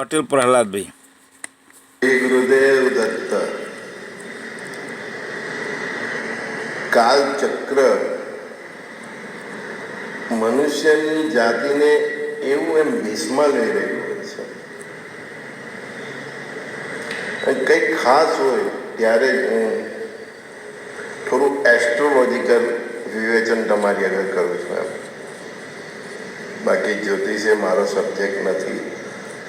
પટેલ પ્રહલાદભાઈ. ગુરુદેવ દત્ત. કાલચક્ર મનુષ્યની જાતિને એવું એમ ભીસમાં લઈ રહ્યું હોય છે. કંઈક ખાસ હોય ત્યારે જ હું થોડું એસ્ટ્રોલોજીકલ વિવેચન તમારી આગળ કરું છું. એમ બાકી જ્યોતિષ એ મારો સબ્જેક્ટ નથી,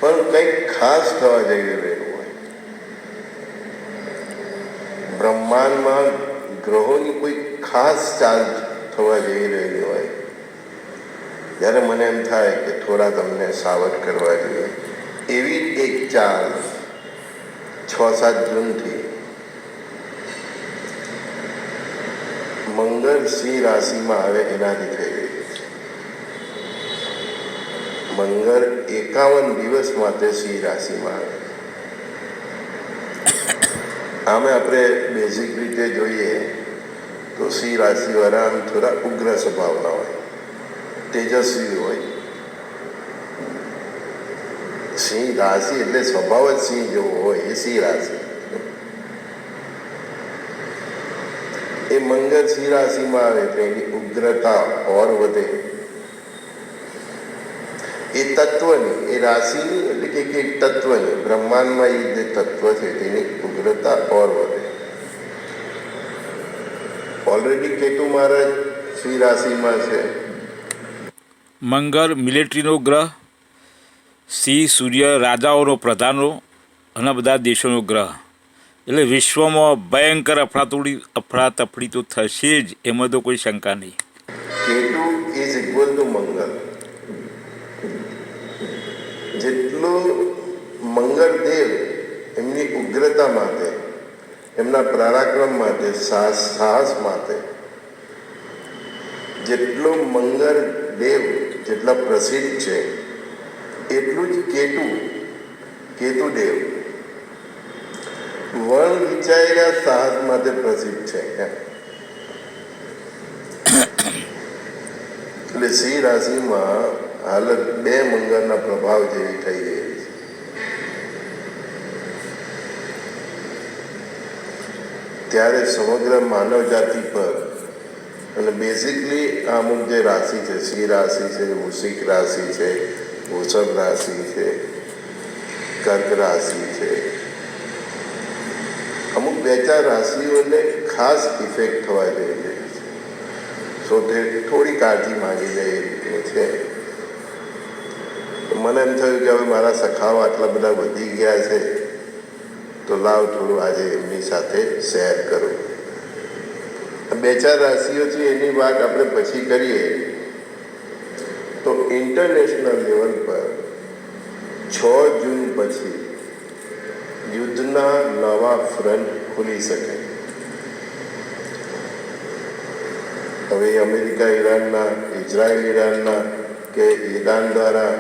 પણ કંઈક ખાસ થવા જઈ રહ્યું હોય. બ્રહ્માંડમાં ગ્રહોની કોઈ ખાસ ચાલ થવા જઈ રહી હોય ત્યારે મને એમ થાય કે થોડા તમને સાવધ કરવા જોઈએ. એવી એક ચાલ 6-7 જૂનથી મંગળ સિંહ રાશિમાં આવે એનાથી થઈ રહી છે. મંગળ 51 દિવસ માટે સિંહ રાશિમાં આવે. આમે આપણે બેઝિક રીતે જોઈએ તો સિંહ રાશિવાળા આમ થોડા ઉગ્ર સ્વભાવના હોય, તેજસ્વી હોય. સિંહ રાશિ એટલે સ્વભાવ જ સિંહ જેવો હોય, એ સિંહ રાશિ. એ મંગળ સિંહ રાશિમાં આવે તો એની ઉગ્રતા ઓર વધે. એ તત્વની, એ રાશિની એટલે કે એક તત્વની, બ્રહ્માંડમાં એ જે તત્વ છે તેની ઉગ્રતા ઓર વધે. ઓલરેડી કેતુ મહારાજ સિંહ રાશિમાં છે. મંગળ મિલિટરીનો ગ્રહ, સિંહ સૂર્ય રાજાઓનો, પ્રધાનો અને બધા દેશોનો ગ્રહ. એટલે વિશ્વમાં ભયંકર અફડાતફડી તો થશે જ, એમાં તો કોઈ શંકા નહીં. કેતુ ઇઝ ઇક્વલ ટુ મંગળ. જેટલું મંગળદેવ એમની ઉગ્રતા માટે, એમના પરાક્રમ માટે, સાહસ માટે, જેટલું મંગળ દેવ જેટલા પ્રસિદ્ધ છે એટલું જ કેતુદેવ વણ વિચાર્યા સાહસ માટે પ્રસિદ્ધ છે. એટલે સિંહ રાશિમાં હાલત 2 મંગળના પ્રભાવ જેવી થઈ ગઈ છે. ત્યારે સમગ્ર માનવ જાતિ પર, અને બેઝિકલી અમુક જે રાશિ છે, સિંહ રાશિ છે, વૃશ્ચિક રાશિ છે, વૃષભ રાશિ છે, કર્ક રાશિ છે, અમુક 2-4 રાશિઓને ખાસ ઇફેક્ટ થવા જઈ રહી છે. સો તે થોડી કાળજી માંગી લે એ રીતનું છે. મને એમ થયું કે હવે મારા સખાઓ આટલા બધા વધી ગયા છે તો લાવ થોડું આજે એમની સાથે શેર કરું. 2-4 રાશિઓ છે એની વાત આપણે પછી કરીએ. તો ઇન્ટરનેશનલ લેવલ પર 6 જૂન પછી યુદ્ધના નવા ફ્રન્ટ ખુલી શકે. હવે અમેરિકા ઈરાનના, ઇઝરાયલ ઈરાનના, કે ઈરાન દ્વારા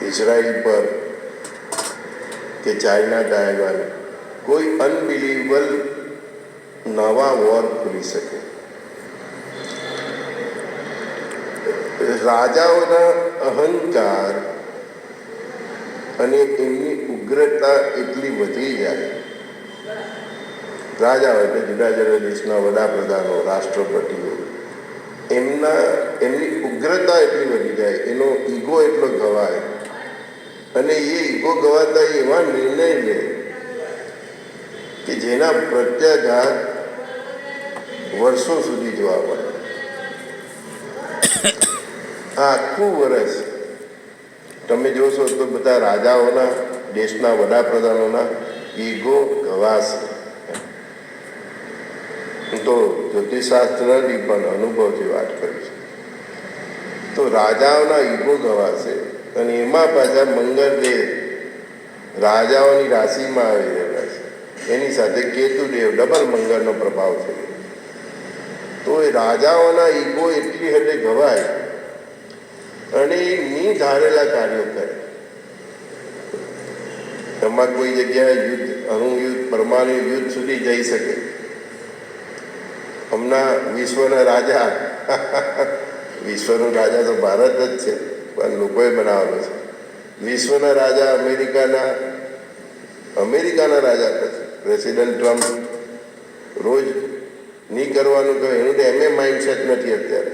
ઇઝરાયલ પર, કે ચાઇના તાઇવાન, કોઈ અનબિલીવેબલ નવા વોર ખુલી શકે. રાજાઓના અહંકાર અને એમની ઉગ્રતા એટલી વધી જાય. રાજાઓ એટલે જુદા જુદા દેશના વડાપ્રધાનો, રાષ્ટ્રપતિઓ, એમની ઉગ્રતા એટલી વધી જાય, એનો ઈગો એટલો ગવાય, અને એ ઈગો ગવાતા એવા નિર્ણય લે કે જેના પ્રત્યાઘાત વર્ષો સુધી જોવા મળે. આખું વર્ષ તમે જોશો તો બધા રાજાઓના, દેશના વડાપ્રધાનોના ઈગો ગવાશે. હું તો જ્યોતિષશાસ્ત્ર નથી પણ અનુભવથી વાત કરીશ. તો રાજાઓના ઈગો ગવાશે, અને એમાં પાછા મંગળદેવ રાજાઓની રાશિમાં આવી રહ્યા છે. એની સાથે કેતુદેવ ડબલ મંગળનો પ્રભાવ છે. તો એ રાજાઓના ઈગો એટલી હદે ગવાય અને એ ની ધારેલા કાર્યો કરે. એમાં કોઈ જગ્યાએ યુદ્ધ, અણુયુદ્ધ, પરમાણુ યુદ્ધ સુધી જઈ શકે. હમણાં વિશ્વના રાજા વિશ્વનો રાજા તો ભારત જ છે, પણ લોકોએ બનાવેલો છે. વિશ્વના રાજા અમેરિકાના રાજા પ્રેસિડેન્ટ ટ્રમ્પ રોજ નહીં કરવાનું કહે એનું તો એમ માઇન્ડસેટ નથી અત્યારે.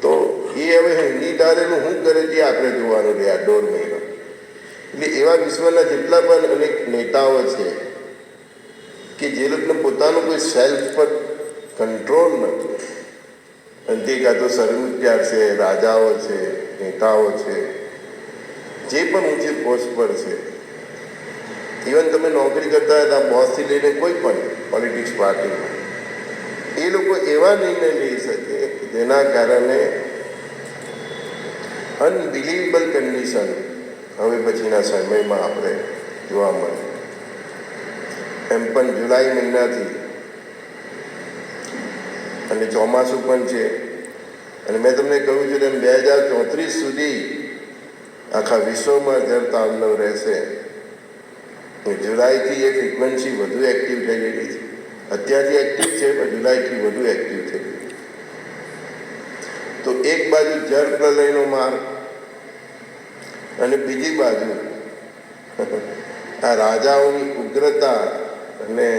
તો એ હવે નહીં ધારેલું શું કરે છે આપણે જોવાનું રહે આ 1.5 મહિનો. એટલે એવા વિશ્વના જેટલા પણ અનેક નેતાઓ છે કે જે લોકોને પોતાનું કોઈ સેલ્ફ પર કંટ્રોલ નથી, અને તે કાં તો સરમુખત્યાર છે, રાજાઓ છે, નેતાઓ છે, જે પણ ઊંચી પોસ્ટ પર છે, ઇવન તમે નોકરી કરતા હતા બોસથી લઈને કોઈ પણ પોલિટિક્સ પાર્ટીમાં, એ લોકો એવા નિર્ણય લઈ શકે જેના કારણે અનબિલીવેબલ કન્ડિશન હવે પછીના સમયમાં આપણે જોવા મળે. એમ પણ જુલાઈ મહિનાથી અને ચોમાસું પણ છે, અને મેં તમને કહ્યું છે તેમ 2034 સુધી આખા વિશ્વમાં જળતાંડવ રહેશે. જુલાઈથી એ ફ્રિકવન્સી વધુ એક્ટિવ થઈ ગયેલી છે. અત્યારથી એક્ટિવ છે પણ જુલાઈથી વધુ એક્ટિવ થઈ ગઈ. તો એક બાજુ જળ પ્રલયનો માર અને બીજી બાજુ આ રાજાઓની ઉગ્રતા અને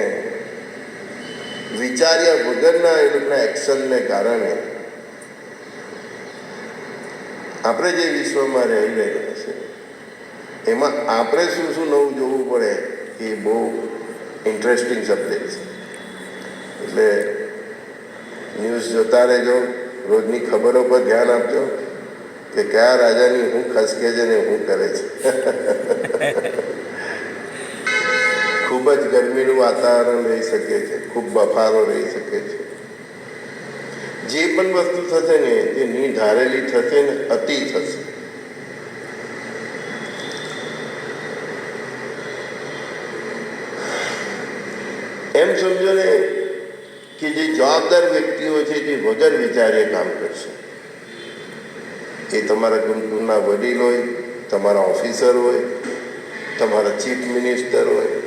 વિચાર્યા વગરના એ લોકોના એક્શનને કારણે આપણે જે વિશ્વમાં રહી રહ્યા છે એમાં આપણે શું શું નવું જોવું પડે એ બહુ ઇન્ટરેસ્ટિંગ સબ્જેક્ટ છે. એટલે ન્યૂઝ જોતા રહેજો, રોજની ખબરો પર ધ્યાન આપજો કે કયા રાજાની શું ખસકે છે ને શું કરે છે. ખૂબ જ ગરમીનું વાતાવરણ રહી શકે છે, ખૂબ બફારો રહી શકે છે. જે પણ વસ્તુ થશે ને એ નિર્ધારેલી થશે ને અતિ થશે. એમ સમજો ને કે જે જવાબદાર વ્યક્તિઓ છે તે વગર વિચારે કામ કરશે. એ તમારા કુટુંબના વડીલ હોય, તમારા ઓફિસર હોય, તમારા ચીફ મિનિસ્ટર હોય,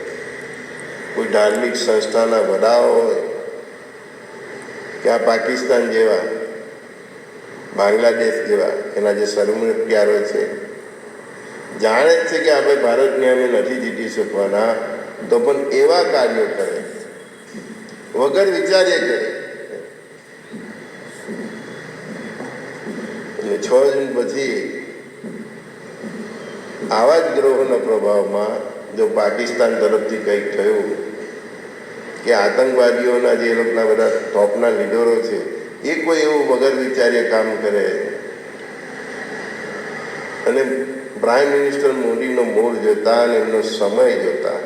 કોઈ ધાર્મિક સંસ્થાના વડાઓ હોય, કે આ પાકિસ્તાન જેવા, બાંગ્લાદેશ જેવા એના જે સરમુખત્યારો છે, જાણે જ છે કે આપણે ભારતને અમે નથી જીતી શકવાના, તો પણ એવા કાર્યો કરે વગર વિચારે કરે. અને 6 જૂન પછી આવા જ ગ્રહોના પ્રભાવમાં જો પાકિસ્તાન તરફથી કંઈક થયું કે આતંકવાદીઓના જે લોકોના બધા ટોપના લીડરો છે એ કોઈ એવું વગર વિચારીએ કામ કરે અને પ્રાઇમ મિનિસ્ટર મોદીનો મૂડ જોતા અને એમનો સમય જોતા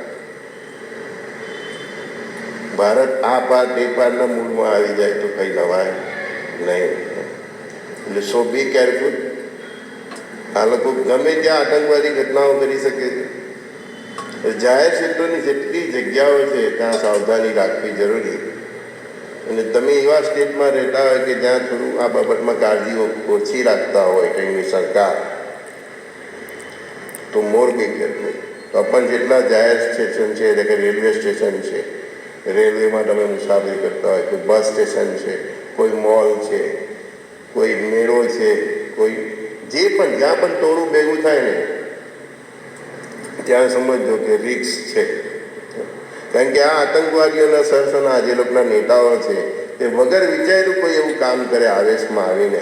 ભારત આ પાર તે પારના મૂડમાં આવી જાય તો કંઈ નવાય નહીં. એટલે સો બી કેરફુલ. આ લોકો ગમે ત્યાં આતંકવાદી ઘટનાઓ કરી શકે છે. જાહેર ક્ષેત્રોની જેટલી જગ્યાઓ છે ત્યાં સાવધાની રાખવી જરૂરી. અને તમે એવા સ્ટેટમાં રહેતા હોય કે જ્યાં થોડું આ બાબતમાં કાળજીઓ ઓછી રાખતા હોય કંઈની સરકાર, તો મોર બી કેરફુલ. તો પણ જેટલા જાહેર સ્ટેશન છે, એટલે કે રેલવે સ્ટેશન છે, રેલવેમાં તમે મુસાફરી કરતા હોય, કોઈ બસ સ્ટેશન છે, કોઈ મોલ છે, કોઈ મેળો છે, કોઈ જે પણ જ્યાં પણ ટોળું ભેગું થાય ને ત્યાં સમજો કે રિક્સ છે. કારણ કે આ આતંકવાદીઓના સરસના જે લોકોના નેતાઓ છે તે વગર વિચાર્યું કોઈ એવું કામ કરે આવેશમાં આવીને.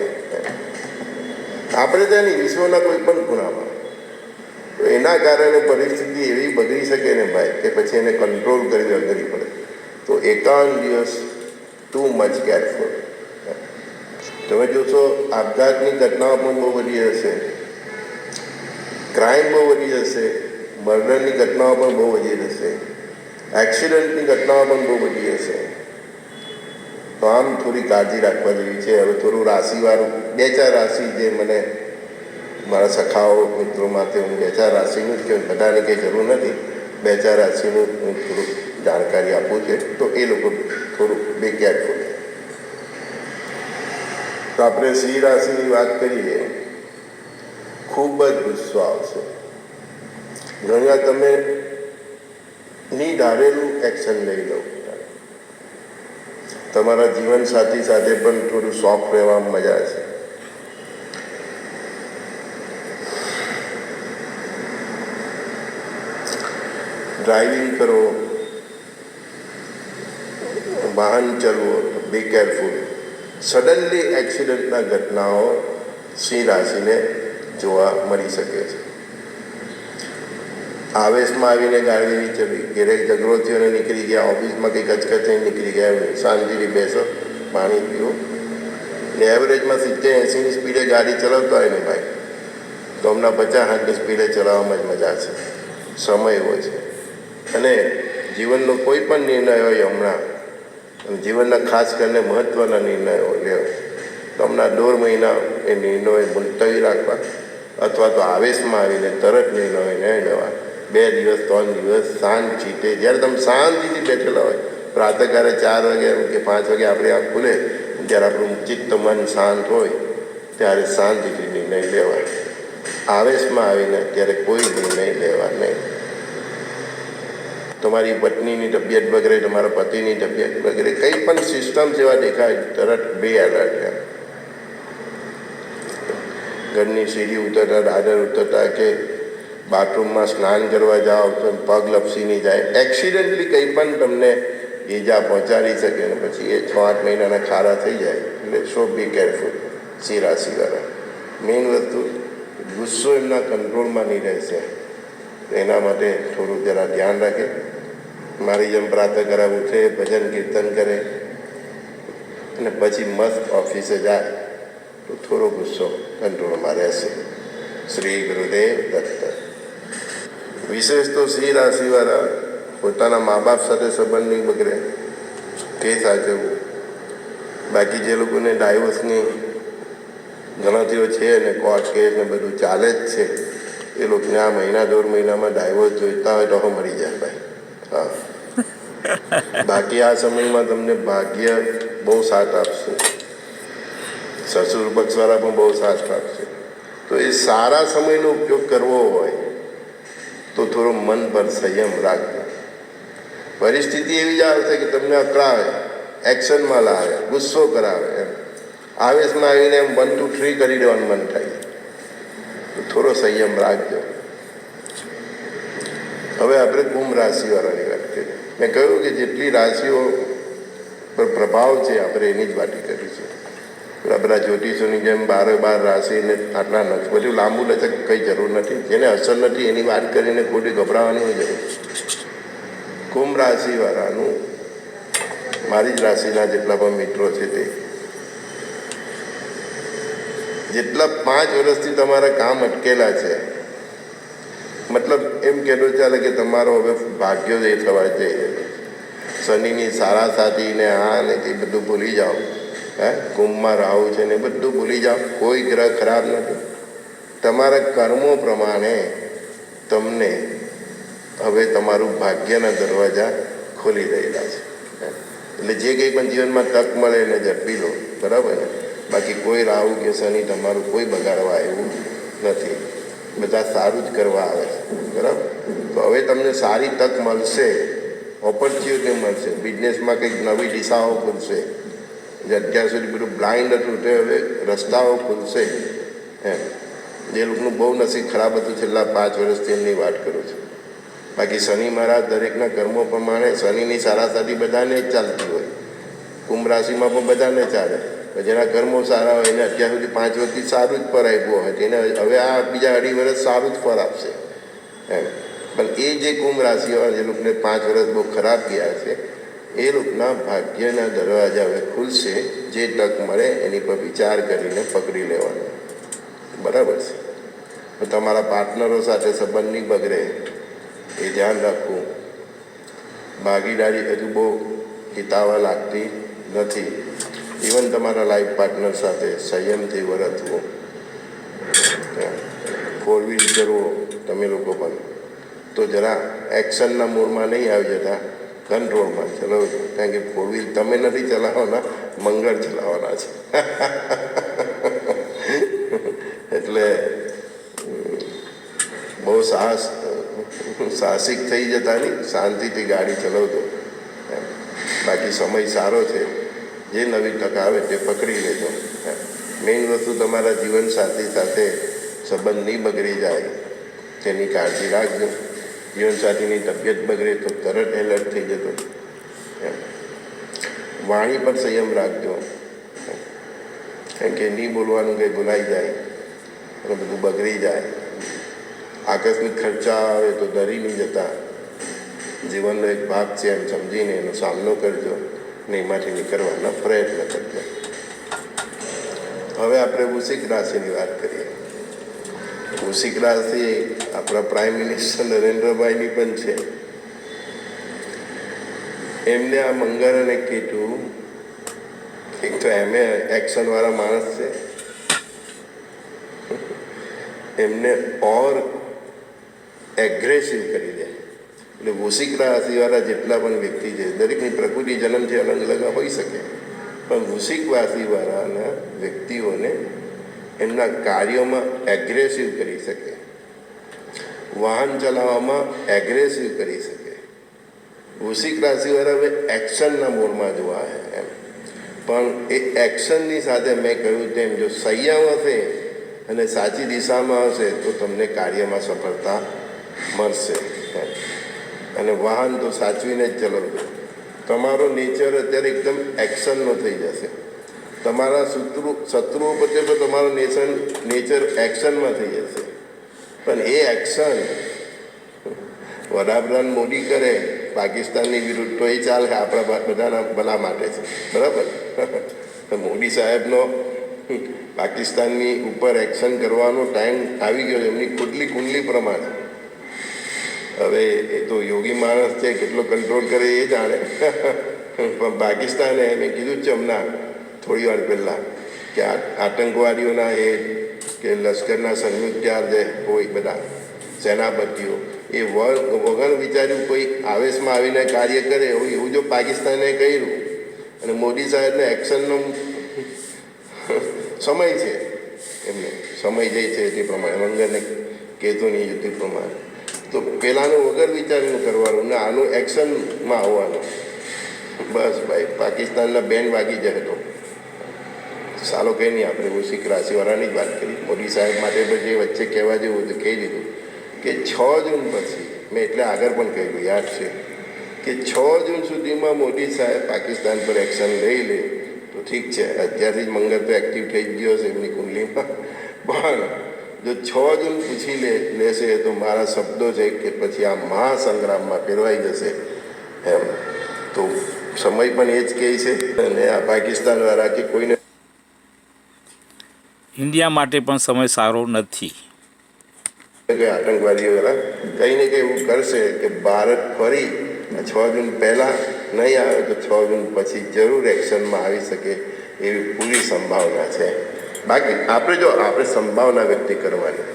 આપણે ત્યાં નહીં, વિશ્વના કોઈ પણ ખૂણામાં. તો એના કારણે પરિસ્થિતિ એવી બગડી શકે ને ભાઈ કે પછી એને કંટ્રોલ કરી અઘરી પડે. તો 51 દિવસ ટુ મચ કેરફુલ. તમે જોશો આપઘાતની ઘટનાઓ પણ બહુ વધી જશે, ક્રાઇમ બહુ વધી જશે, મર્ડરની ઘટનાઓ પણ બહુ વધી જશે, એક્સિડન્ટની ઘટનાઓ પણ બહુ વધી જશે. તો આમ થોડી કાળજી રાખવા જેવી છે. હવે થોડું રાશિવાળું 2-4 રાશિ જે મને મારા સખાઓ મિત્રોમાંથી હું 2-4 રાશિનું જ કહું, બધાને કંઈ જરૂર નથી, 2-4 રાશિનું હું થોડુંક જાણકારી આપું છે તો એ લોકો થોડુંક બી કેરફુલ. તો આપણે સિંહ રાશિની વાત કરીએ. ખૂબ જ ગુસ્સો આવશે. ઘણીવાર તમે ધારેલું એક્શન લઈ લો. તમારા જીવનસાથી સાથે પણ થોડું સોફ્ટ રહેવામાં મજા છે. ડ્રાઇવિંગ કરો, વાહન ચલવો, બી કેરફુલ. સડનલી એક્સિડન્ટના ઘટનાઓ સિંહ રાશિને જોવા મળી શકે છે. આવેશમાં આવીને ગાડી નહીં ચડવી, ઘેરે ઝઘડો થયો અને નીકળી ગયા, ઓફિસમાં કંઈ કચકચ નીકળી ગયા, એવું નહીં. શાંતિથી બેસો, પાણી પીવો. ને એવરેજમાં 70-80ની સ્પીડે ગાડી ચલાવતો હોય ને ભાઈ, તો હમણાં 50-60ની સ્પીડે ચલાવવામાં જ મજા છે. સમય એવો છે. અને જીવનનો કોઈ પણ નિર્ણય હોય હમણાં, જીવનના ખાસ કરીને મહત્ત્વના નિર્ણયો લેવો, તો હમણાં 1.5 મહિના એ નિર્ણયો મુલતવી રાખવા, અથવા તો આવેશમાં આવીને તરત નિર્ણય નહીં લેવા. 2 દિવસ 3 દિવસ શાંતિથી, જ્યારે તમે શાંતિથી બેઠેલા હોય, પ્રાતઃકાળે 4 વાગે કે 5 વાગે આપણી આંખ ખુલે, જ્યારે આપણું ચિત્ત મન શાંત હોય, ત્યારે શાંતિથી નિર્ણય લેવાય. આવેશમાં આવીને ત્યારે કોઈ નિર્ણય લેવા નહીં. તમારી પત્નીની તબિયત બગડે, તમારા પતિની તબિયત બગડે, કંઈ પણ સિસ્ટમ જેવા દેખાય, તરત બે એલર્ટ રહે. ઘરની સીડી ઉતરતા, દાદર ઉતરતા કે બાથરૂમમાં સ્નાન કરવા જાઓ તો પગ લપસી નહીં જાય. એક્સિડન્ટલી કંઈ પણ તમને ઈજા પહોંચાડી શકે ને પછી એ 6-8 મહિનાના ખારા થઈ જાય. એટલે સો બી કેરફુલ સિંહ રાશિવાળા. મેઇન વસ્તુ ગુસ્સો એમના કંટ્રોલમાં નહીં રહેશે. એના માટે થોડું જરા ધ્યાન રાખે. મારી જેમ પ્રાતઃ કરાવ ઉઠે, ભજન કીર્તન કરે અને પછી મસ્ત ઓફિસે જાય તો થોડો ગુસ્સો કંટ્રોલમાં રહેશે. શ્રી ગુરુદેવ દત્ત. વિશેષ તો સિંહ રાશિવાળા પોતાના મા બાપ સાથે સંબંધ નહીં બગડે તે સાચવવું. બાકી જે લોકોને ડાયવોર્સની ગણતરીઓ છે ને કોર્ટ કેસ ને બધું ચાલે જ છે, એ લોકોને આ 1-1.5 મહિનામાં ડાયવોર્સ જોઈતા હોય તો મળી જાય ભાઈ. હા, બાકી આ સમયમાં તમને ભાગ્ય બહુ સાથ આપશે. સસુર પક્ષવાળા પણ બહુ સાથ આપશે. તો એ સારા સમયનો ઉપયોગ કરવો હોય તો થોડો મન પર સંયમ રાખજો. પરિસ્થિતિ એવી જ આવશે કે તમને અકળાવે, એક્શનમાં લાવે, ગુસ્સો કરાવે, એમ આવેશમાં આવીને એમ 1 2 3 કરી દેવાનું મન થાય. તો થોડો સંયમ રાખજો. હવે આપણે કુંભ રાશિવાળાની વાત કરીએ. મેં કહ્યું કે જેટલી રાશિઓ પર પ્રભાવ છે આપણે એની જ વાત કરીશું. બધા જ્યોતિષોની જેમ 12 રાશિને આટલા નથી, બધું લાંબુ લચક કંઈ જરૂર નથી. જેને અસર નથી એની વાત કરીને ખોટી ગભરાવાની હોય જરૂર. કુંભ રાશિવાળાનું મારી જ રાશિના જેટલા પણ મિત્રો છે તે જેટલા 5 વર્ષથી તમારા કામ અટકેલા છે, મતલબ એમ કહેતો ચાલે કે તમારો હવે ભાગ્યો જ એ થવા જઈ રહ્યો. શનિની સારા સાથી ને આ ને તે બધું ભૂલી જાઓ. કુંભમાં રાહુ છે ને બધું ભૂલી જાઓ. કોઈ ગ્રહ ખરાબ નથી. તમારા કર્મો પ્રમાણે તમને હવે તમારું ભાગ્યના દરવાજા ખોલી રહેલા છે. એટલે જે કંઈ પણ જીવનમાં તક મળે એને ઝડપી લો, બરાબર ને. બાકી કોઈ રાહુ કે શનિ તમારું કોઈ બગાડવા એવું નથી. બધા સારું જ કરવા આવે છે, બરાબર. તો હવે તમને સારી તક મળશે, ઓપોર્ચ્યુનિટી મળશે. બિઝનેસમાં કંઈક નવી દિશાઓ ખુલશે. જે અત્યાર સુધી બધું બ્લાઇન્ડ હતું તે હવે રસ્તાઓ ખુલશે. એમ જે લોકોનું બહુ નસીબ ખરાબ હતું છેલ્લા 5 વર્ષથી એમની વાત કરું છું. બાકી શનિ મહારાજ દરેકના કર્મો પ્રમાણે શનિની સારાસાથી બધાને જ ચાલતી હોય. કુંભ રાશિમાં પણ બધાને ચાલે. જેના કર્મો સારા હોય એને અત્યાર સુધી 5 વર્ષથી સારું જ ફળ આપ્યું હોય તેને હવે આ બીજા 2.5 વર્ષ સારું જ ફળ આપશે. એમ પણ એ જે કુંભ રાશિવાળા જે લોકોને 5 વર્ષ બહુ ખરાબ ગયા છે એ લોકોના ભાગ્યના દરવાજા હવે ખુલશે. જે તક મળે એની પર વિચાર કરીને પકડી લેવાનો, બરાબર છે. તો તમારા પાર્ટનરો સાથે સંબંધ નહીં બગડે એ ધ્યાન રાખવું. ભાગીદારી હજુ બહુ હિતાવા લાગતી નથી. ઇવન તમારા લાઈફ પાર્ટનર સાથે સંયમથી વર્તવું. 4 વ્હીલ કરવો તમે લોકો પણ તો જરા એક્શનના મૂડમાં નહીં આવી જતા, કંટ્રોલમાં ચલાવો. કારણ કે 4 વ્હીલ તમે નથી ચલાવવાના, મંગળ ચલાવવાના છે. એટલે બહુ સાહસિક થઈ જતા નહીં, શાંતિથી ગાડી ચલાવજો. બાકી સમય સારો છે. જે નવી તક આવે તે પકડી લેજો. મેઇન વસ્તુ તમારા જીવનસાથી સાથે સંબંધ નહીં બગડી જાય તેની કાળજી રાખજો. જીવનસાથીની તબિયત બગડે તો તરત એલર્ટ થઈ જતો. એમ વાણી પર સંયમ રાખજો, કારણ કે નહીં બોલવાનું કંઈ ભૂલાઈ જાય અને બધું બગડી જાય. આકસ્મિક ખર્ચા આવે તો ડરી નહીં જતા, જીવનનો એક ભાગ છે એમ સમજીને એનો સામનો કરજો ને એમાંથી નીકળવાના પ્રયત્ન કરજો. હવે આપણે વૃશ્ચિક રાશિની વાત કરીએ. વૃશ્ચિક રાશિ આપણા પ્રાઇમ મિનિસ્ટર નરેન્દ્રભાઈની પણ છે. એમને આ મંગળ અને કેતુ, એક તો એમે એક્શનવાળા માણસ છે, એમને ઓર એગ્રેસિવ કરી દે. એટલે વૃશ્ચિક રાશિવાળા જેટલા પણ વ્યક્તિ છે, દરેકની પ્રકૃતિ જન્મથી અલગ અલગ હોઈ શકે, પણ વૃશ્ચિક રાશિવાળાના વ્યક્તિઓને એમના કાર્યોમાં એગ્રેસિવ કરી શકે, વાહન ચલાવવામાં એગ્રેસિવ કરી શકે. વૃશ્ચિક રાશિવાળા હવે એક્શનના મોડમાં જોવા એમ, પણ એ એક્શનની સાથે મેં કહ્યું તેમ જો સંયમ હશે અને સાચી દિશામાં હશે તો તમને કાર્યમાં સફળતા મળશે. અને વાહન તો સાચવીને જ ચલાવજો. તમારો નેચર અત્યારે એકદમ એક્શનનો થઈ જશે. તમારા શત્રુઓ પ્રત્યે પણ તમારો નેચર એક્શનમાં થઈ જશે. પણ એ એક્શન વડાપ્રધાન મોદી કરે પાકિસ્તાનની વિરુદ્ધ તો એ ચાલે, આપણા બધાના ભલા માટે છે, બરાબર. મોદી સાહેબનો પાકિસ્તાનની ઉપર એક્શન કરવાનો ટાઈમ આવી ગયો, એમની ખુદલી કુંડલી પ્રમાણે. હવે એ તો યોગી માણસ છે, કેટલો કંટ્રોલ કરે એ જાણે. પણ પાકિસ્તાને મેં કીધું જ છે હમણાં થોડી વાર પહેલાં કે આતંકવાદીઓના એ કે લશ્કરના સંયુક્ત જે હોય બધા સેનાપતિઓ એ વગર વિચાર્યું કોઈ આવેશમાં આવીને કાર્ય કરે એવું જો પાકિસ્તાને કર્યું અને મોદી સાહેબને એક્શનનો સમય છે, એમને સમય જાય છે તે પ્રમાણે મંગળને કેતુની યુતિ પ્રમાણે, તો પેલાનું વગર વિચારીને કરવાનું ને આનું એક્શનમાં આવવાનું. બસ ભાઈ, પાકિસ્તાનના બેન વાગી જાય તો સાલો કંઈ નહીં. આપણે વૃશ્ચિક રાશિવાળાની જ વાત કરી. મોદી સાહેબ માટે પણ જે વચ્ચે કહેવા જેવું હતું કહી દીધું કે 6 જૂન પછી, મેં એટલે આગળ પણ કહ્યું યાદ છે કે 6 જૂન સુધીમાં મોદી સાહેબ પાકિસ્તાન પર એક્શન લઈ લે તો ઠીક છે. અત્યારથી જ મંગળ તો એક્ટિવ થઈ ગયો છે એમની કુંડલીમાં, પણ જો 6 જૂન પૂછી લેશે તો મારા શબ્દો છે કે પછી આ મહાસંગ્રામમાં ફેરવાઈ જશે એમ. તો સમય પણ એ જ કહે છે. અને આ પાકિસ્તાનવાળા કે કોઈને ઇન્ડિયા માટે પણ સમય સારો નથી. આતંકવાદીઓ કંઈ ને કંઈ એવું કરશે કે ભારત ફરી 6 જૂન પહેલાં નહીં આવે તો 6 જૂન પછી જરૂર એક્શનમાં આવી શકે એવી પૂરી સંભાવના છે. બાકી આપણે સંભાવના વ્યક્ત કરવાની.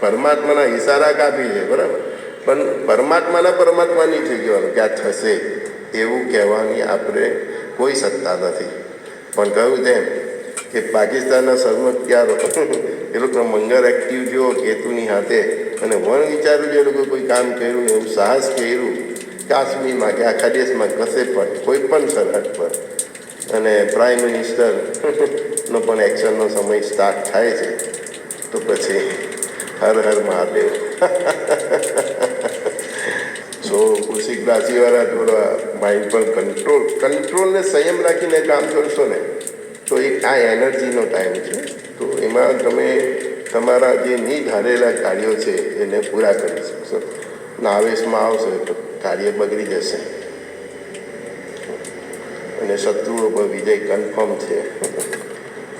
પરમાત્માના ઈશારા કાફી છે, બરાબર, પણ પરમાત્મા નહીં થઈ જવાનું કે આ થશે એવું કહેવાની આપણે કોઈ સત્તા નથી. પણ કહ્યું તેમ કે પાકિસ્તાનના સરમત્યારો એ લોકો મંગળ એક્ટિવ થયો કેતુની હાથે અને વિચાર્યું જે લોકો કોઈ કામ કર્યું ને એવું સાહસ કર્યું કાશ્મીરમાં કે આખા દેશમાં કશે પણ કોઈ પણ સરહદ પર. અને પ્રાઇમ મિનિસ્ટરનો પણ એક્શનનો સમય સ્ટાર્ટ થાય છે તો પછી હર હર મહાદેવ. સો વૃશ્ચિક રાશિવાળા થોડા માઇન્ડ પર કંટ્રોલ ને સંયમ રાખીને કામ કરશો ને તો એક આ એનર્જીનો ટાઈમ છે. તો એમાં તમે તમારા જે નહીં ધારેલા કાર્યો છે એને પૂરા કરી શકશો. આવેશમાં આવશે તો કાર્ય બગડી જશે અને શત્રુઓ પર વિજય કન્ફર્મ છે.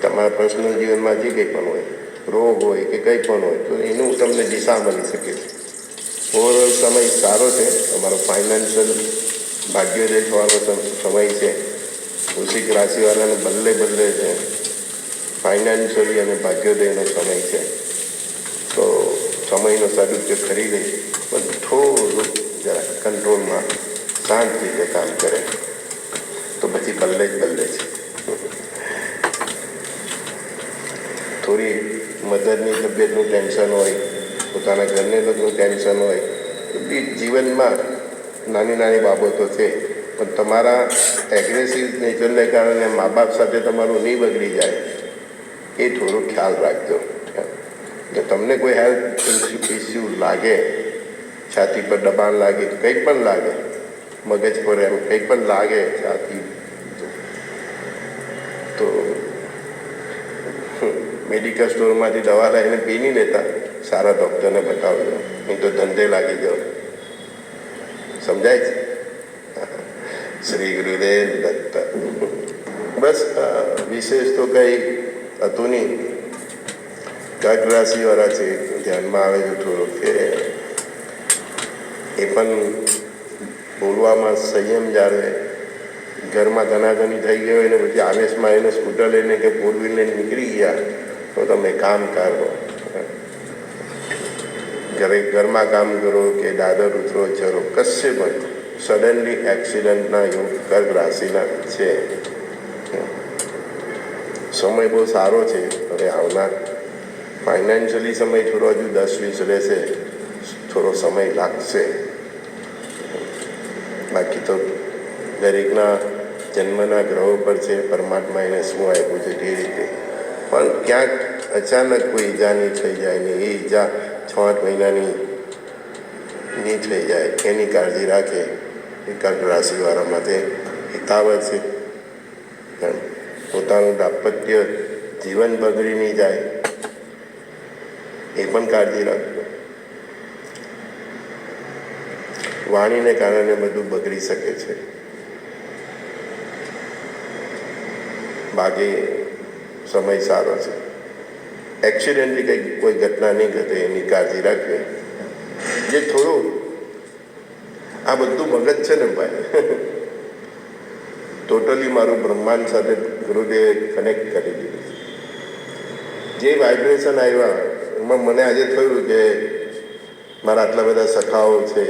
તમારા પર્સનલ જીવનમાં જે કંઈ પણ હોય, રોગ હોય કે કંઈ પણ હોય, તો એનું તમને દિશા મળી શકે છે. ઓવરઓલ સમય સારો છે. તમારો ફાઇનાન્શિયલ ભાગ્યોદય થવાનો સમય છે. વૃશ્ચિક રાશિવાળાને બદલે છે ફાઇનાન્શિયલી અને ભાગ્યોદયનો સમય છે. તો સમયનો સદુપયોગ કરી લે, પણ થોડું જરા કંટ્રોલમાં શાંત રીતે કામ કરે તો પછી બદલે છે. થોડી મધરની તબિયતનું ટેન્શન હોય, પોતાના ઘરને લગનું ટેન્શન હોય, બધી જીવનમાં નાની બાબતો છે. પણ તમારા એગ્રેસિવ નેચરને કારણે મા બાપ સાથે તમારું નહીં બગડી જાય એ થોડું ખ્યાલ રાખજો. કે તમને કોઈ હેલ્થ ઇસ્યુ લાગે, છાતી પર દબાણ લાગે, કંઈ પણ લાગે, મગજ પર એમ કંઈ પણ લાગે છાતી, તો મેડિકલ સ્ટોરમાંથી દવા લઈને પી નહીં લેતા, સારા ડૉક્ટરને બતાવજો, નહીં તો ધંધે લાગી જાઓ. સમજાય છે? શ્રી ગુરુદેવ દત્ત. બસ વિશેષ તો કંઈ હતું નહીં. કર્ક રાશિવાળા છે, ધ્યાનમાં આવે છે થોડું કે એ પણ બોલવામાં સંયમ જાળવે. ઘરમાં ધનાધની થઈ ગયો એને પછી આવેશમાં એને સ્કૂટર લઈને કે ફોર વ્હીલ લઈને નીકળી ગયા તો તમે કામ કરો. ઘરમાં કામ કરો કે દાદર ઉતરો ચરો, કશે પણ સડનલી એક્સિડન્ટના યોગ કર્ક રાશિના છે. સમય બહુ સારો છે હવે આવનાર. ફાઇનાન્શિયલી સમય થોડો હજુ 10-20 રહેશે, થોડો સમય લાગશે. બાકી તો દરેકના જન્મના ગ્રહો પર છે, પરમાત્મા એને શું આપ્યું છે તે રીતે. પણ ક્યાંક અચાનક કોઈ ઈજા નહીં થઈ જાય ને એ ઈજા 6-8 મહિનાની નહીં થઈ જાય એની કાળજી રાખે એ કર્ક રાશિવાળા માટે હિતાવહ છે. પોતાનું દાંપત્ય જીવન બગડી નહીં જાય એ પણ કાળજી રાખજો. વાણીને કારણે બધું બગડી શકે છે. બાકી સમય સારો છે. એક્સિડન્ટલી કંઈ કોઈ ઘટના નહીં ઘટે એની કાળજી રાખવી. જે થોડું આ બધું મગજ છે ને ભાઈ, ટોટલી મારું બ્રહ્માંડ સાથે ગુરુદેવે કનેક્ટ કરી દીધું. જે વાઇબ્રેશન આવ્યા એમાં મને આજે થયું કે મારા આટલા બધા સખાઓ છે,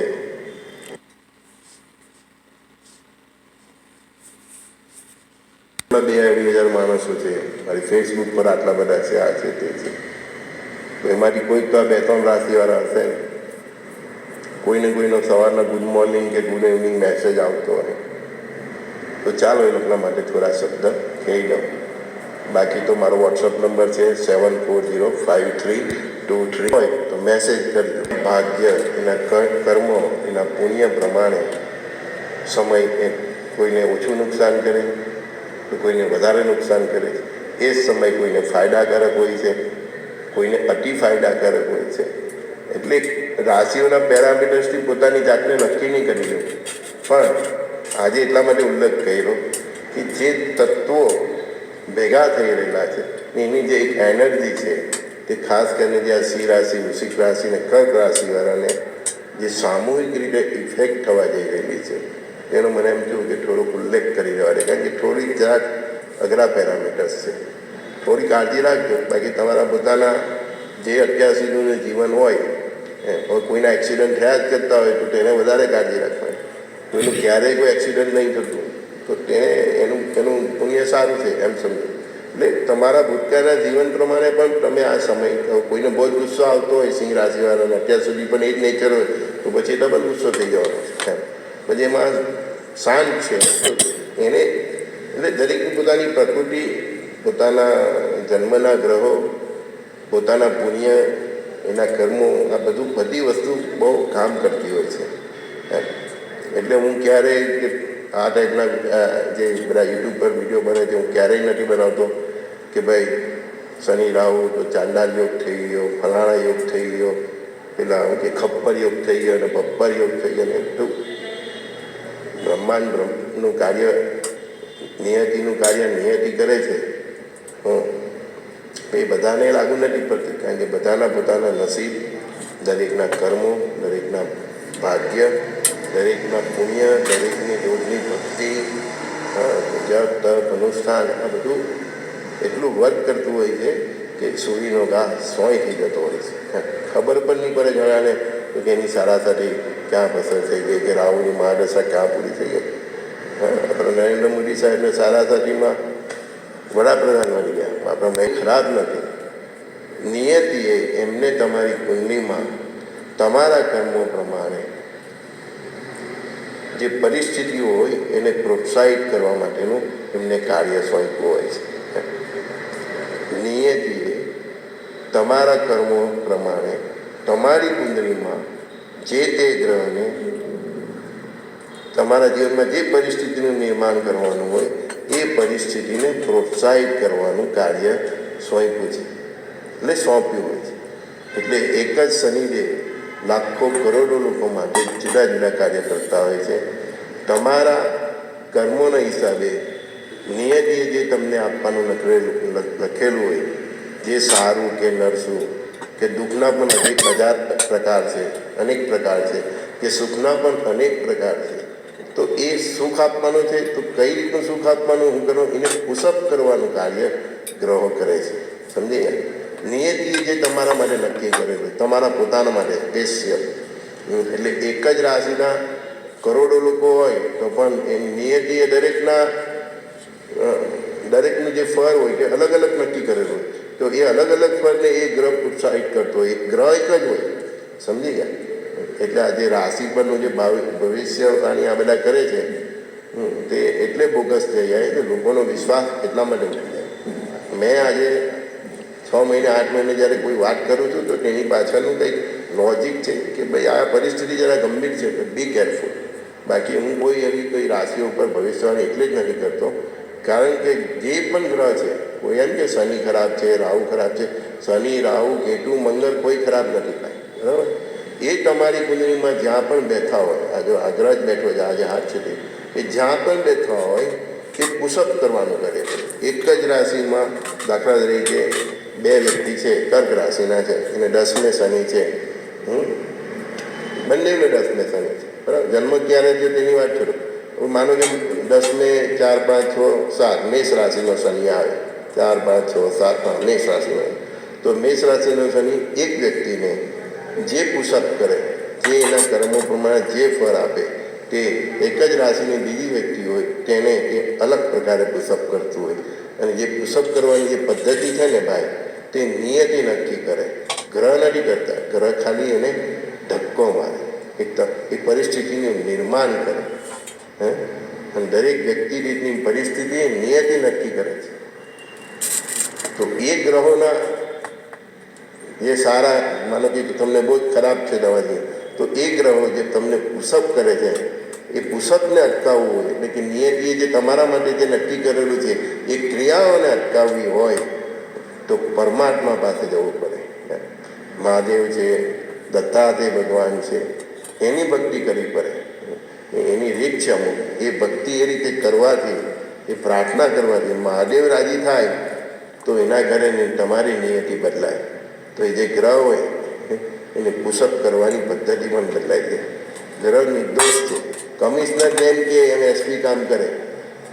બે 2,000 માણસો છે, મારી ફેસબુક પર આટલા બધા છે, આ છે તે છે. તો એમાંથી કોઈક તો આ 2-3 રાશિવાળા હશે ને, કોઈને કોઈનો સવારના ગુડ મોર્નિંગ કે ગુડ ઇવનિંગ મેસેજ આવતો હોય તો ચાલો એ લોકોના માટે થોડા શબ્દ કહી દઉં. બાકી તો મારો વોટ્સઅપ નંબર છે 740532 હોય તો મેસેજ કરજો. ભાગ્ય, એના કર્મો, એના પુણ્ય પ્રમાણે સમય કોઈને ઓછું નુકસાન કરે તો કોઈને વધારે નુકસાન કરે. એ જ સમય કોઈને ફાયદાકારક હોય છે, કોઈને અતિ ફાયદાકારક હોય છે. એટલે રાશિઓના પેરામીટર્સથી પોતાની જાતને નક્કી નહીં કરી લો, પણ આજે એટલા માટે ઉલ્લેખ કર્યો કે જે તત્વો ભેગા થઈ રહેલા છે એની જે એક એનર્જી છે તે ખાસ કરીને જે આ સિંહ રાશિ, વૃશ્ચિક રાશિ અને કર્ક રાશિવાળાને જે સામૂહિક રીતે ઇફેક્ટ થવા જઈ રહેલી છે એનો મને એમ થયું કે થોડોક ઉલ્લેખ કરી દેવા દે. કારણ કે થોડીક જરાક અઘરા પેરામીટર્સ છે, થોડી કાળજી રાખજો. બાકી તમારા પોતાના જે અત્યાર સુધીનું જીવન હોય, કોઈના એક્સિડન્ટ થયા જ કરતા હોય તો તેને વધારે કાળજી રાખવાની. કોઈનું ક્યારેય કોઈ એક્સિડન્ટ નહીં થતું તો તેને એનું પુણ્ય સારું છે એમ સમજો. એટલે તમારા ભૂતકાળના જીવન પ્રમાણે પણ તમે આ સમય, કોઈને બહુ જ ગુસ્સો આવતો હોય સિંહ રાશિવાળાને, અત્યાર સુધી પણ એ જ નેચર હોય તો પછી ડબલ ગુસ્સો થઈ જવાનો છે. પછી એમાં શાંત છે એને, એટલે દરેકની પોતાની પ્રકૃતિ, પોતાના જન્મના ગ્રહો, પોતાના પુણ્ય, એના કર્મો, આ બધી વસ્તુ બહુ કામ કરતી હોય છે. એટલે હું ક્યારેય આ ટાઈપના જે બધા યુટ્યુબ પર વિડીયો બને છે હું ક્યારેય નથી બનાવતો કે ભાઈ શનિ રાહુ તો ચાંડાલ યોગ થઈ ગયો, ફલાણા યોગ થઈ ગયો, પેલા કે ખપ્પર યોગ થઈ ગયો અને બપ્પર યોગ થઈ ગયો. ને એટલું બ્રહ્માંડનું કાર્ય, નિયતિનું કાર્ય નિયતિ કરે છે. એ બધાને લાગુ નથી પડતી, કારણ કે બધાના પોતાના નસીબ, દરેકના કર્મો, દરેકના ભાગ્ય, દરેકના પુણ્ય, દરેકની રોજની ભક્તિ, જપ, તપ, અનુષ્ઠાન, આ બધું એટલું વર્ક કરતું હોય છે કે સૂર્યનો ઘા સોય થઈ જતો હોય છે. ખબર પણ નહીં પડે ઘણાને તો કે એની સારાસારી ક્યાં પસંદ થઈ ગઈ, કે રાહુની મહાદશા ક્યાં પૂરી થઈ ગઈ. આપણે નરેન્દ્ર મોદી સાહેબને સારાસારીમાં વડાપ્રધાન બની ગયા. આપણા મેં ખરાબ નથી. નિયતિએ એમને તમારી કુંડલીમાં તમારા કર્મો પ્રમાણે જે પરિસ્થિતિઓ હોય એને પ્રોત્સાહિત કરવા માટેનું એમને કાર્ય સોંપ્યું હોય છે. નિયતિએ તમારા કર્મો પ્રમાણે તમારી કુંડળીમાં જે તે ગ્રહને તમારા જીવનમાં જે પરિસ્થિતિનું નિર્માણ કરવાનું હોય એ પરિસ્થિતિને પ્રોત્સાહિત કરવાનું કાર્ય સોંપ્યું છે, એટલે સોંપ્યું હોય છે. એટલે એક જ શનિદેવ લાખો કરોડો લોકો માટે જુદા જુદા કાર્ય કરતા હોય છે. તમારા કર્મોના હિસાબે નિયતિએ જે તમને આપવાનું લખેલું હોય, જે સારું કે નરસું કે દુઃખના પણ અનેક હજાર પ્રકાર છે, અનેક પ્રકાર છે, કે સુખના પણ અનેક પ્રકાર છે. તો એ સુખ આપવાનું છે, તો કઈ રીતનું સુખ આપવાનું, હું કરું એને પુષઅપ કરવાનું કાર્ય ગ્રહો કરે છે. સમજી ગયા? નિયતિએ જે તમારા માટે નક્કી કરેલું, તમારા પોતાના માટે સ્પેશિયલ, એટલે એક જ રાશિના કરોડો લોકો હોય તો પણ એ નિયતિએ દરેકનું જે ફળ હોય તે અલગ અલગ નક્કી કરેલું હોય. તો એ અલગ અલગ ફળને એ ગ્રહ પ્રોત્સાહિત કરતો હોય. એ ગ્રહ એક જ હોય. સમજી ગયા? એટલે આ જે રાશિ પરનું જે ભવિષ્યવાણી આ બધા કરે છે તે એટલે બોગસ થઈ જાય કે લોકોનો વિશ્વાસ એટલા માટે ઉઠી જાય. મેં આજે 6 મહિને 8 મહિને જ્યારે કોઈ વાત કરું છું તો તેની પાછળનું કંઈક લોજિક છે કે ભાઈ આ પરિસ્થિતિ જરા ગંભીર છે, તો બી કેરફુલ. બાકી હું કોઈ એવી કોઈ રાશિઓ ઉપર ભવિષ્યવાણી એટલે જ નથી કરતો, કારણ કે જે પણ ગ્રહ છે, કોઈ એમ કે શનિ ખરાબ છે, રાહુ ખરાબ છે, શનિ, રાહુ, કેતુ, મંગળ કોઈ ખરાબ નથી થાય. બરાબર? એ તમારી કુંડળીમાં જ્યાં પણ બેઠા હોય, આ ગ્રહ જ બેઠો છે, આજે હાથ છે, એ જ્યાં પણ બેઠા હોય એ પુષઅપ કરવાનું કરે છે. એક જ રાશિમાં દાખલા તરીકે 2 વ્યક્તિ છે, કર્ક રાશિના છે, એને 10મે શનિ છે, બંનેને 10મે શનિ છે. બરાબર? જન્મ ક્યારે થયો તેની વાત કરું. માનો કે 10મે 4, 5, 6, 7 મેષ રાશિનો શનિ આવે, 4, 5, 6, 7, 5 મેષ રાશિનો. તો મેષ રાશિનો શનિ એક વ્યક્તિને જે પુષઅપ કરે, જે એના કર્મો પ્રમાણે જે ફળ આપે, તે એક જ રાશિની બીજી વ્યક્તિ હોય તેને એ અલગ પ્રકારે પુષઅપ કરતું હોય. અને જે પુષઅપ કરવાની જે પદ્ધતિ છે ને ભાઈ, તે નિયતિ નક્કી કરે. ગ્રહ નથી કરતા, ગ્રહ ખાલી એને ધક્કો મારે, એ પરિસ્થિતિનું નિર્માણ કરે. અને દરેક વ્યક્તિ રીતની પરિસ્થિતિ નિયતિ નક્કી કરે છે. તો એ ગ્રહોના જે સારા, માનો કે તમને બહુ જ ખરાબ છે દવાની, તો એ ગ્રહો જે તમને પુષઅપ કરે છે, એ પુષઅપને અટકાવવું હોય, એટલે કે નિયતિએ જે તમારા માટે જે નક્કી કરેલું છે એ ક્રિયાઓને અટકાવવી હોય તો પરમાત્મા પાસે જવું પડે. મહાદેવ છે, દત્તાત્રેય ભગવાન છે, એની ભક્તિ કરવી પડે. એની રીત છે અમુક. એ ભક્તિ એ રીતે કરવાથી, એ પ્રાર્થના કરવાથી મહાદેવ રાજી થાય તો એના ઘરે તમારી નિયતિ બદલાય. તો એ જે ગ્રહ હોય એને પુષઅપ કરવાની પદ્ધતિ પણ બદલાઈ જાય. ગ્રહ નિર્દોષ છે. કમિશનર જેમ કે એમ એસપી કામ કરે,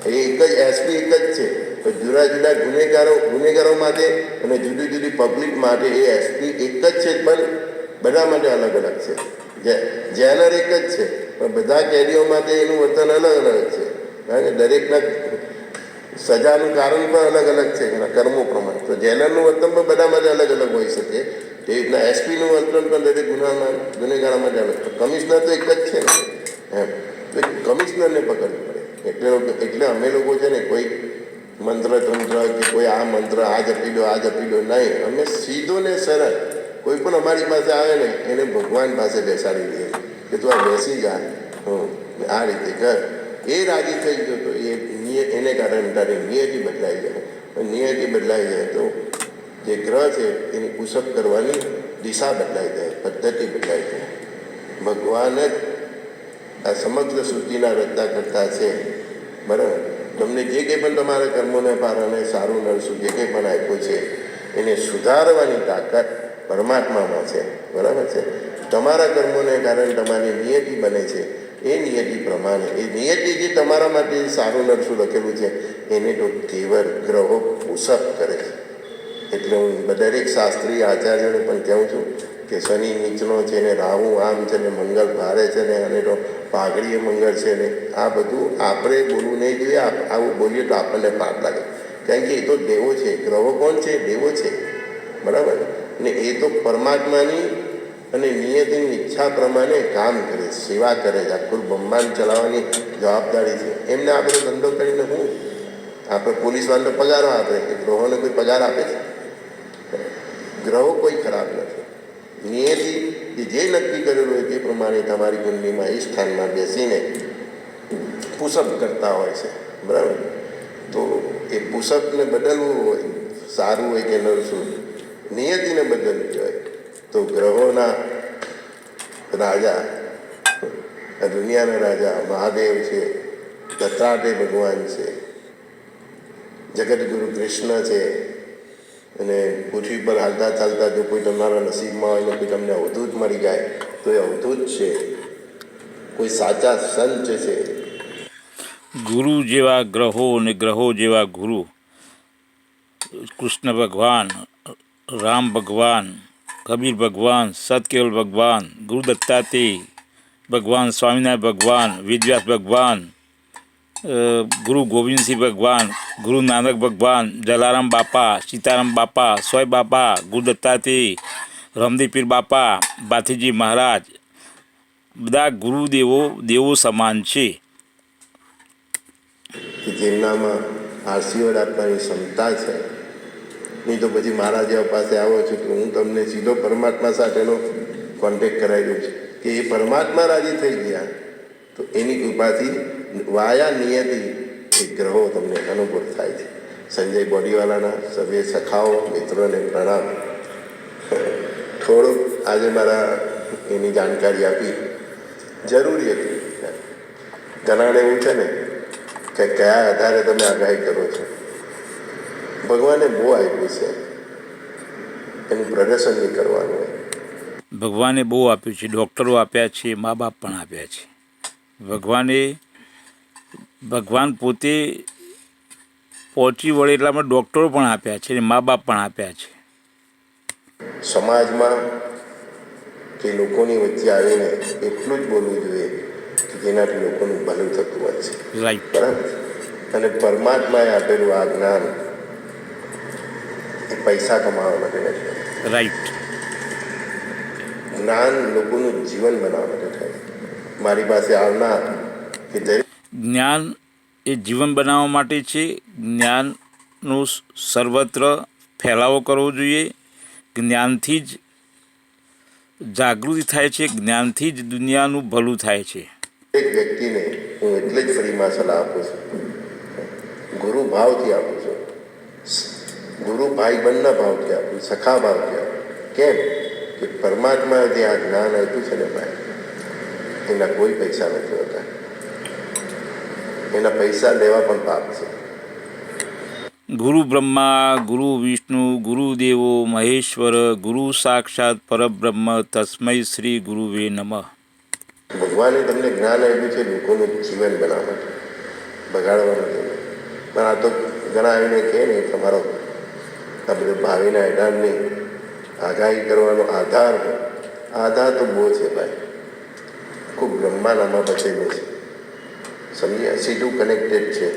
એ એક જ એસપી એક જ છે, તો જુદા જુદા ગુનેગારો માટે અને જુદી જુદી પબ્લિક માટે એ એસપી એક જ છે, પણ બધા માટે અલગ અલગ છે. જેલર એક જ છે, પણ બધા કેદીઓ માટે એનું વર્તન અલગ અલગ છે. કારણ કે દરેકના સજાનું કારણ પણ અલગ અલગ છે એના કર્મો પ્રમાણે. તો જેલરનું વર્તન પણ બધા માટે અલગ અલગ હોઈ શકે. તે રીતના એસપીનું વર્તન પણ દરેક ગુનેગારો માટે અલગ. કમિશનર તો એક જ છે ને એમ. તો કમિશનરને પકડવું પડે. એટલે અમે લોકો છે ને કોઈ મંત્ર તંત્ર કે કોઈ આ મંત્ર આ જપી દો આ જપી દો નહીં. અમે સીધો ને સરળ, કોઈ પણ અમારી પાસે આવે ને એને ભગવાન પાસે બેસાડી દઈએ કે તું આ બેસી જા, આ રીતે કર. એ રાજી થઈ ગયો તો એને કારણે તારી નિયતિ બદલાઈ જાય. નિયતિ બદલાઈ જાય તો જે ગ્રહ છે એની પુષઅપ કરવાની દિશા બદલાઈ જાય, પદ્ધતિ બદલાઈ જાય. ભગવાન જ આ સમગ્ર સૃષ્ટિના રચના કરતા છે. બરાબર? તમને જે કંઈ પણ તમારા કર્મોને કારણે સારું નરસું જે કંઈ પણ આપ્યું છે એને સુધારવાની તાકાત પરમાત્મામાં છે. બરાબર છે? તમારા કર્મોને કારણે તમારી નિયતિ બને છે. એ નિયતિ પ્રમાણે, એ નિયતિ જે તમારા માટે સારું નરસું લખેલું છે એને તો કેવળ ગ્રહો પુષઅપ કરે છે. એટલે હું દરેક શાસ્ત્રીય આચાર્યોને પણ કહું છું કે શનિ નીચનો છે ને, રાહુ આમ છે ને, મંગળ ભારે છે ને, અને તો પાઘડીએ મંગળ છે ને, આ બધું આપણે બોલવું નહીં જોઈએ. આવું બોલીએ તો આપણને પાપ લાગે. કારણ કે એ તો દેવો છે. ગ્રહો કોણ છે? દેવો છે. બરાબર ને? એ તો પરમાત્માની અને નિયતિની ઈચ્છા પ્રમાણે કામ કરે, સેવા કરે છે. આખું બ્રહ્માંડ ચલાવવાની જવાબદારી છે એમને. આપણે ધંધો કરીને આપણે પોલીસ વાળાને પગાર આપે, એ ગ્રહોને કોઈ પગાર આપે છે? ગ્રહો કોઈ ખરાબ નથી. નિયતિ જે નક્કી કરેલું હોય તે પ્રમાણે તમારી કુંડલીમાં એ સ્થાનમાં બેસીને પુષપ કરતા હોય છે, બરાબર. તો એ પુષપને બદલવું હોય, સારું હોય કે નરસું, નિયતિને બદલવી હોય તો ગ્રહોના રાજા, આ દુનિયાના રાજા મહાદેવ છે, દત્તાત્રેય ભગવાન છે, જગતગુરુ કૃષ્ણ છે, અને પૃથ્વી પર હાલતા ચાલતા જો કોઈ તમારા નસીબમાં હોય ને કોઈ તમને અવધૂત મળી જાય તો એ અવધૂત છે, કોઈ સાચા સંત છે. ગુરુ જેવા ગ્રહો અને ગ્રહો જેવા ગુરુ. કૃષ્ણ ભગવાન, રામ ભગવાન, કબીર ભગવાન, સતકેવલ ભગવાન, ગુરુ દત્તાત્રેય ભગવાન, સ્વામિનારાયણ ભગવાન, વેદવ્યાસ ભગવાન, ગુરુ ગોવિંદસિંહ ભગવાન, ગુરુ નાનક ભગવાન, જલારામ બાપા, સીતારામ બાપા, સોય બાપા, ગુરુ દત્તાત્રેય, રામદેવ પીર બાપા, ભાથીજી મહારાજ, બધા ગુરુદેવો દેવો સમાન છે. કે જેમનામાં આશીર્વાદ આપવાની ક્ષમતા છે. નહીં તો પછી મારા જેવા પાસે આવો છો કે હું તમને સીધો પરમાત્મા સાથેનો કોન્ટેક્ટ કરાવી દઉં છું કે એ પરમાત્મા રાજી થઈ ગયા તો એની કૃપાથી વાયા નિયતિ એ ગ્રહો તમને અનુભવ થાય છે. સંજય બોડીવાલાના સભ્ય સખાઓ મિત્રોને પ્રણામ. થોડુંક આજે મારા એની જાણકારી આપી જરૂરી હતી. ઘણાને એવું છે ને કે કયા આધારે તમે આગાહી કરો છો. ભગવાને બહુ આપ્યું છે, એનું પ્રદર્શન નહીં કરવાનું હોય. ભગવાને બહુ આપ્યું છે, ડૉક્ટરો આપ્યા છે, મા બાપ પણ આપ્યા છે. ભગવાન પોતે પહોંચી વળે એટલામાં ડૉક્ટરો પણ આપ્યા છે અને મા બાપ પણ આપ્યા છે. સમાજમાં કે લોકોની વચ્ચે આવીને એટલું જ બોલવું જોઈએ કે જેનાથી લોકોનું ભલું થતું હોય છે. રાઈટ. બરાબર. અને પરમાત્માએ આપેલું આ જ્ઞાન એ પૈસા કમાવા માટે નથી. રાઈટ. જ્ઞાન લોકોનું જીવન બનાવવા માટે થાય. મારી પાસે આવનાર કે દરેક જ્ઞાન એ જીવન બનાવવા માટે છે. જ્ઞાનનો સર્વત્ર ફેલાવો કરવો જોઈએ. જ્ઞાનથી જ જાગૃતિ થાય છે, જ્ઞાનથી જ દુનિયાનું ભલું થાય છે. વ્યક્તિને હું એટલે જ ફ્રીમાં સલાહ આપું છું, ગુરુ ભાવથી આપું છું, ગુરુ ભાઈ બંધના ભાવથી આપું, સખા ભાવથી આપું. કેમ કે પરમાત્માએ જે આ જ્ઞાન આપ્યું છે ને ભાઈ, એના કોઈ પૈસા નથી હોતા. એના પૈસા લેવા પણ પાપ છે. ગુરુ બ્રહ્મા, ગુરુ વિષ્ણુ, ગુરુદેવો મહેશ્વર, ગુરુ સાક્ષાત પરબ્રહ્મ, તસ્મૈ શ્રી ગુરુવે નમઃ. ભગવાને તમને જ્ઞાન આપ્યું છે લોકોનું જીવન બનાવવા માટે, બગાડવા નથી. પણ આ તો ઘણા આવીને કહે ને તમારો આ બધું ભાવિના એડાનની આગાહી કરવાનો આધાર તો બહુ છે ભાઈ, ખૂબ બ્રહ્માંડ આમાં બચેલું છે. સમજ્યા, સીધું કનેક્ટેડ છે.